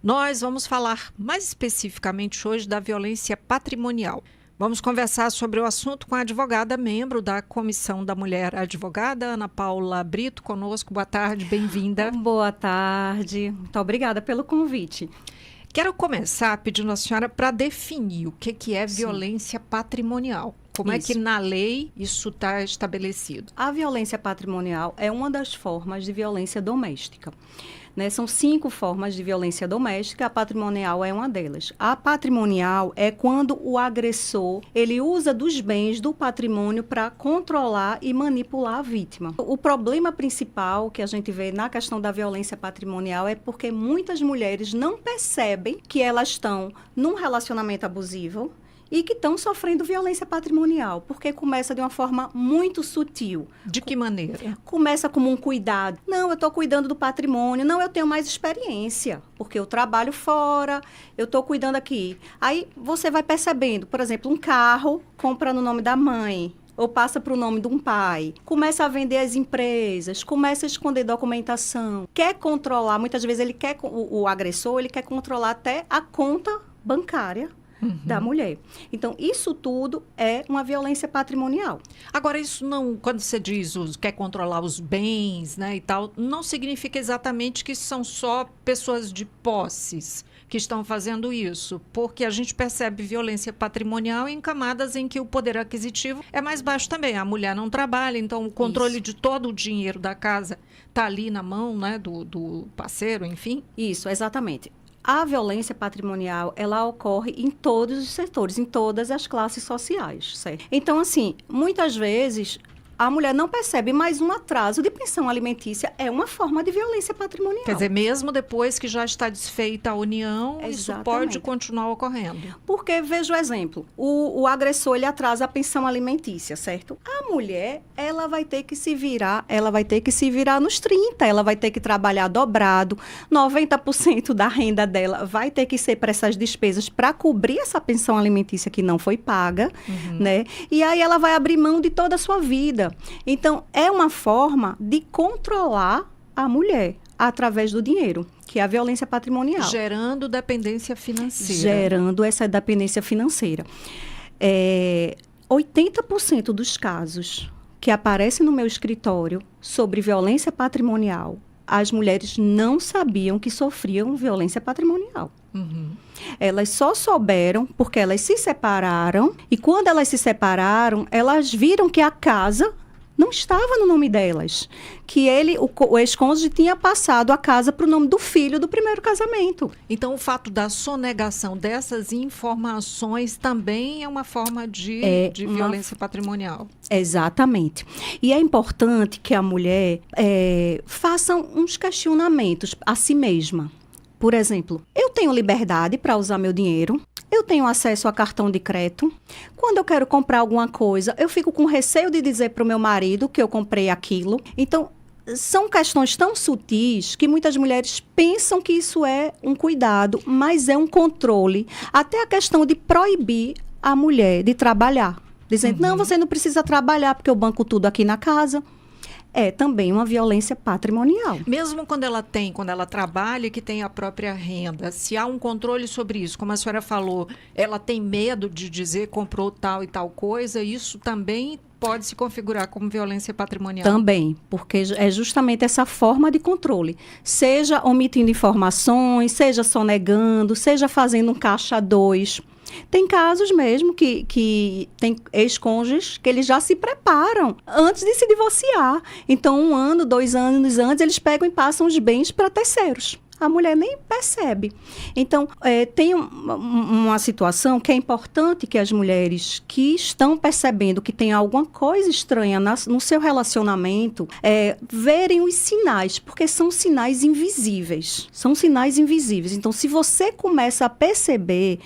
Nós vamos falar mais especificamente hoje da violência patrimonial. Vamos conversar sobre o assunto com a advogada, membro da Comissão da Mulher Advogada, Ana Paula Brito, conosco. Boa tarde, bem-vinda. Boa tarde, muito obrigada pelo convite. Quero começar pedindo à senhora para definir o que é violência patrimonial. Como é que na lei isso está estabelecido? A violência patrimonial é uma das formas de violência doméstica. São 5 formas de violência doméstica, a patrimonial é uma delas. A patrimonial é quando o agressor ele usa dos bens do patrimônio para controlar e manipular a vítima. O problema principal que a gente vê na questão da violência patrimonial é porque muitas mulheres não percebem que elas estão num relacionamento abusivo e que estão sofrendo violência patrimonial, porque começa de uma forma muito sutil. De que maneira? Começa como um cuidado. Não, eu estou cuidando do patrimônio. Não, eu tenho mais experiência, porque eu trabalho fora, eu estou cuidando aqui. Aí você vai percebendo, por exemplo, um carro compra no nome da mãe, ou passa para o nome de um pai, começa a vender as empresas, começa a esconder documentação, quer controlar, muitas vezes ele quer, o agressor, ele quer controlar até a conta bancária da mulher. Então, isso tudo é uma violência patrimonial. Agora, isso não, quando você diz quer controlar os bens, né, e tal, não significa exatamente que são só pessoas de posses que estão fazendo isso, porque a gente percebe violência patrimonial em camadas em que o poder aquisitivo é mais baixo também. A mulher não trabalha, então o controle de todo o dinheiro da casa está ali na mão, né, do parceiro, enfim. Isso, exatamente. A violência patrimonial, ela ocorre em todos os setores, em todas as classes sociais, certo? Então, assim, muitas vezes a mulher não percebe, mas um atraso de pensão alimentícia é uma forma de violência patrimonial. Quer dizer, mesmo depois que já está desfeita a união, isso pode continuar ocorrendo. Porque, veja o exemplo, o agressor, ele atrasa a pensão alimentícia, certo? A mulher, ela vai ter que se virar nos 30, ela vai ter que trabalhar dobrado, 90% da renda dela vai ter que ser para essas despesas para cobrir essa pensão alimentícia que não foi paga, né? E aí ela vai abrir mão de toda a sua vida. Então, é uma forma de controlar a mulher através do dinheiro, que é a violência patrimonial. Gerando dependência financeira. Gerando essa dependência financeira. 80% dos casos que aparecem no meu escritório sobre violência patrimonial, as mulheres não sabiam que sofriam violência patrimonial. Elas só souberam porque elas se separaram, e quando elas se separaram, elas viram que a casa não estava no nome delas, que o ex-cônjuge tinha passado a casa para o nome do filho do primeiro casamento. Então, o fato da sonegação dessas informações também é uma forma de violência patrimonial. Exatamente. E é importante que a mulher faça uns questionamentos a si mesma. Por exemplo, eu tenho liberdade para usar meu dinheiro, eu tenho acesso a cartão de crédito. Quando eu quero comprar alguma coisa, eu fico com receio de dizer para o meu marido que eu comprei aquilo. Então, são questões tão sutis que muitas mulheres pensam que isso é um cuidado, mas é um controle. Até a questão de proibir a mulher de trabalhar. Dizendo, não, você não precisa trabalhar porque eu banco tudo aqui na casa. É também uma violência patrimonial. Mesmo quando ela trabalha e que tem a própria renda, se há um controle sobre isso, como a senhora falou, ela tem medo de dizer comprou tal e tal coisa, isso também pode se configurar como violência patrimonial? Também, porque é justamente essa forma de controle. Seja omitindo informações, seja sonegando, seja fazendo um caixa 2. Tem casos mesmo que tem ex-cônjuges que eles já se preparam antes de se divorciar. Então, 1 ano, 2 anos antes, eles pegam e passam os bens para terceiros. A mulher nem percebe. Então, tem uma situação que é importante que as mulheres que estão percebendo que tem alguma coisa estranha no seu relacionamento, verem os sinais, porque são sinais invisíveis. São sinais invisíveis. Então, se você começa a perceber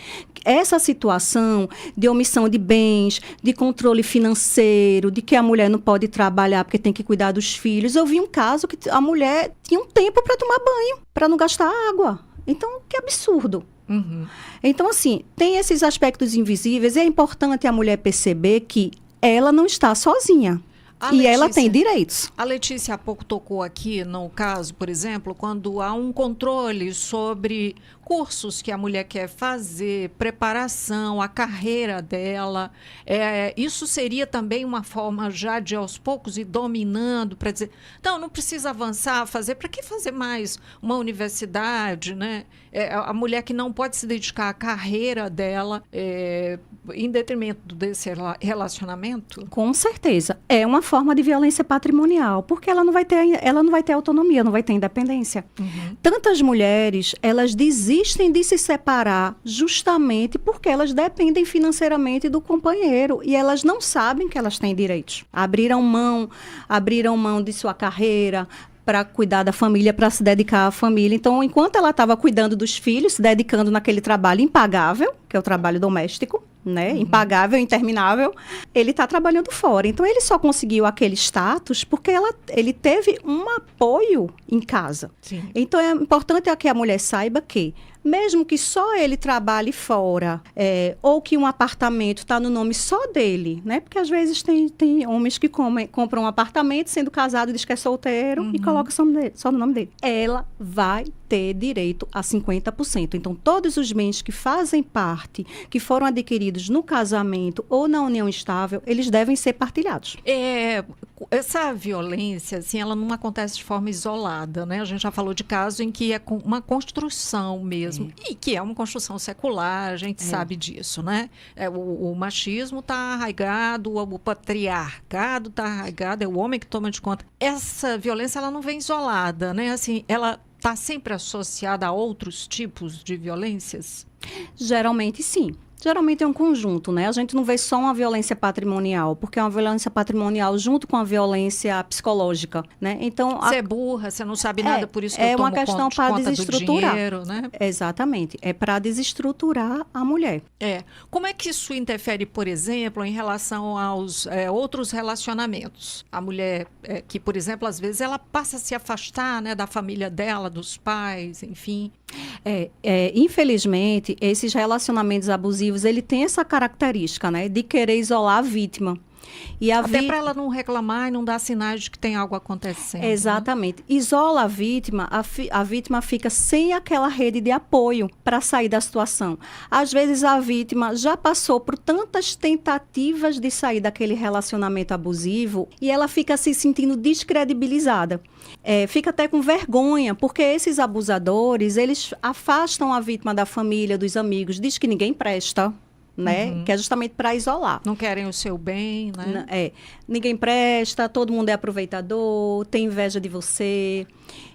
essa situação de omissão de bens, de controle financeiro, de que a mulher não pode trabalhar porque tem que cuidar dos filhos. Eu vi um caso que a mulher tinha um tempo para tomar banho, para não gastar água. Então, que absurdo. Então, assim, tem esses aspectos invisíveis e é importante a mulher perceber que ela não está sozinha. E ela tem direitos. A Letícia há pouco tocou aqui no caso, por exemplo, quando há um controle sobre cursos que a mulher quer fazer, preparação, a carreira dela. Isso seria também uma forma já de, aos poucos, ir dominando para dizer, não precisa avançar, fazer, para que fazer mais uma universidade, né? A mulher que não pode se dedicar à carreira dela em detrimento desse relacionamento? Com certeza. É uma forma de violência patrimonial, porque ela não vai ter autonomia, não vai ter independência. Uhum. Tantas mulheres, elas desistem de se separar justamente porque elas dependem financeiramente do companheiro e elas não sabem que elas têm direitos. Abriram mão de sua carreira para cuidar da família, para se dedicar à família. Então, enquanto ela estava cuidando dos filhos, se dedicando naquele trabalho impagável, que é o trabalho doméstico, né? Impagável, interminável, ele está trabalhando fora. Então, ele só conseguiu aquele status porque ele teve um apoio em casa. Sim. Então, é importante que a mulher saiba que, mesmo que só ele trabalhe fora, ou que um apartamento está no nome só dele, né? Porque às vezes tem homens que compram um apartamento sendo casado, diz que é solteiro e coloca só no nome dele. Ela vai ter direito a 50%. Então, todos os bens que fazem parte, que foram adquiridos no casamento ou na união estável, eles devem ser partilhados. Essa violência, assim, ela não acontece de forma isolada, né? A gente já falou de caso em que é uma construção mesmo, e que é uma construção secular, a gente sabe disso, né? O machismo está arraigado, o patriarcado está arraigado, é o homem que toma de conta. Essa violência, ela não vem isolada, né? Assim, ela está sempre associada a outros tipos de violências? Geralmente, sim. Geralmente é um conjunto, né? A gente não vê só uma violência patrimonial, porque é uma violência patrimonial junto com a violência psicológica, né? Então, você é burra, você não sabe nada, por isso que eu tomo uma questão para desestruturar. Dinheiro, né? Exatamente. É para desestruturar a mulher. Como é que isso interfere, por exemplo, em relação aos outros relacionamentos? A mulher que, por exemplo, às vezes ela passa a se afastar, né, da família dela, dos pais, enfim. Infelizmente, esses relacionamentos abusivos, ele tem essa característica, né, de querer isolar a vítima. E até para ela não reclamar e não dar sinais de que tem algo acontecendo. Exatamente. Né? Isola a vítima, a vítima fica sem aquela rede de apoio para sair da situação. Às vezes a vítima já passou por tantas tentativas de sair daquele relacionamento abusivo e ela fica se sentindo descredibilizada. Fica até com vergonha, porque esses abusadores, eles afastam a vítima da família, dos amigos, diz que ninguém presta. Né? Que é justamente para isolar. Não querem o seu bem, né? Ninguém presta, todo mundo é aproveitador, tem inveja de você.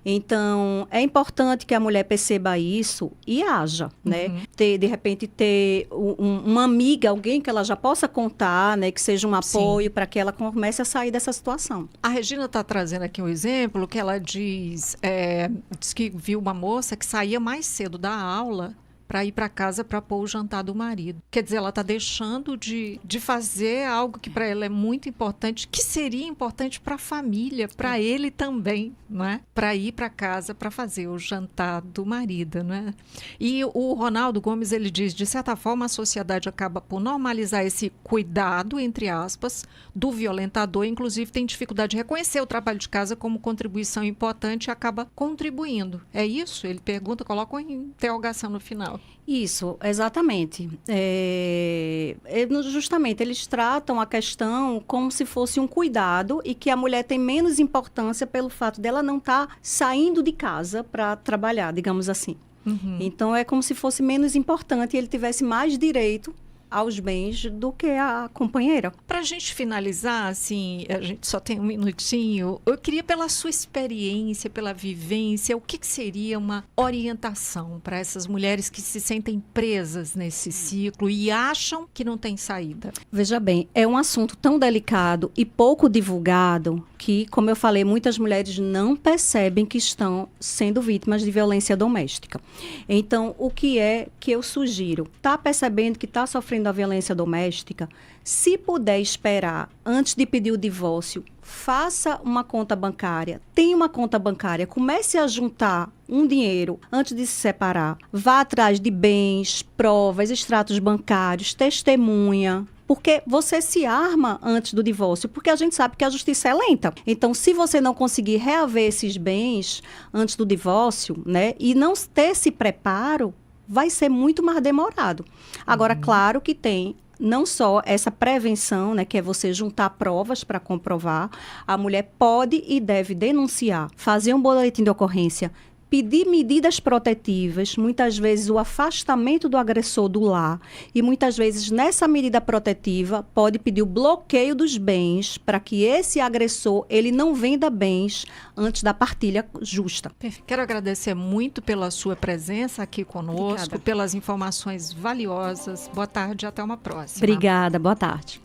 Então, é importante que a mulher perceba isso e haja, né? De repente, ter uma amiga, alguém que ela já possa contar, né? Que seja um apoio para que ela comece a sair dessa situação. A Regina está trazendo aqui um exemplo que ela diz que viu uma moça que saía mais cedo da aula para ir para casa para pôr o jantar do marido. Quer dizer, ela está deixando de fazer algo que para ela é muito importante, que seria importante para a família, para ele também, não é? Para ir para casa para fazer o jantar do marido, né? E o Ronaldo Gomes, ele diz, de certa forma, a sociedade acaba por normalizar esse cuidado, entre aspas, do violentador, inclusive tem dificuldade de reconhecer o trabalho de casa como contribuição importante e acaba contribuindo. É isso? Ele pergunta, coloca uma interrogação no final. Isso, exatamente. Justamente, eles tratam a questão como se fosse um cuidado e que a mulher tem menos importância pelo fato dela não estar saindo de casa para trabalhar, digamos assim. Então, é como se fosse menos importante e ele tivesse mais direito aos bens do que a companheira. Para a gente finalizar, assim, a gente só tem um minutinho, eu queria, pela sua experiência, pela vivência, o que seria uma orientação para essas mulheres que se sentem presas nesse ciclo e acham que não tem saída? Veja bem, é um assunto tão delicado e pouco divulgado que, como eu falei, muitas mulheres não percebem que estão sendo vítimas de violência doméstica. Então, o que é que eu sugiro? Está percebendo que está sofrendo a violência doméstica? Se puder esperar antes de pedir o divórcio, faça uma conta bancária, tenha uma conta bancária, comece a juntar um dinheiro antes de se separar, vá atrás de bens, provas, extratos bancários, testemunha, porque você se arma antes do divórcio, porque a gente sabe que a justiça é lenta. Então, se você não conseguir reaver esses bens antes do divórcio, né, e não ter esse preparo, vai ser muito mais demorado. Agora, claro que tem não só essa prevenção, né, que é você juntar provas para comprovar, a mulher pode e deve denunciar, fazer um boletim de ocorrência, pedir medidas protetivas, muitas vezes o afastamento do agressor do lar, e muitas vezes nessa medida protetiva pode pedir o bloqueio dos bens para que esse agressor ele não venda bens antes da partilha justa. Quero agradecer muito pela sua presença aqui conosco, Obrigada. pelas informações valiosas. Boa tarde e até uma próxima. Obrigada, boa tarde.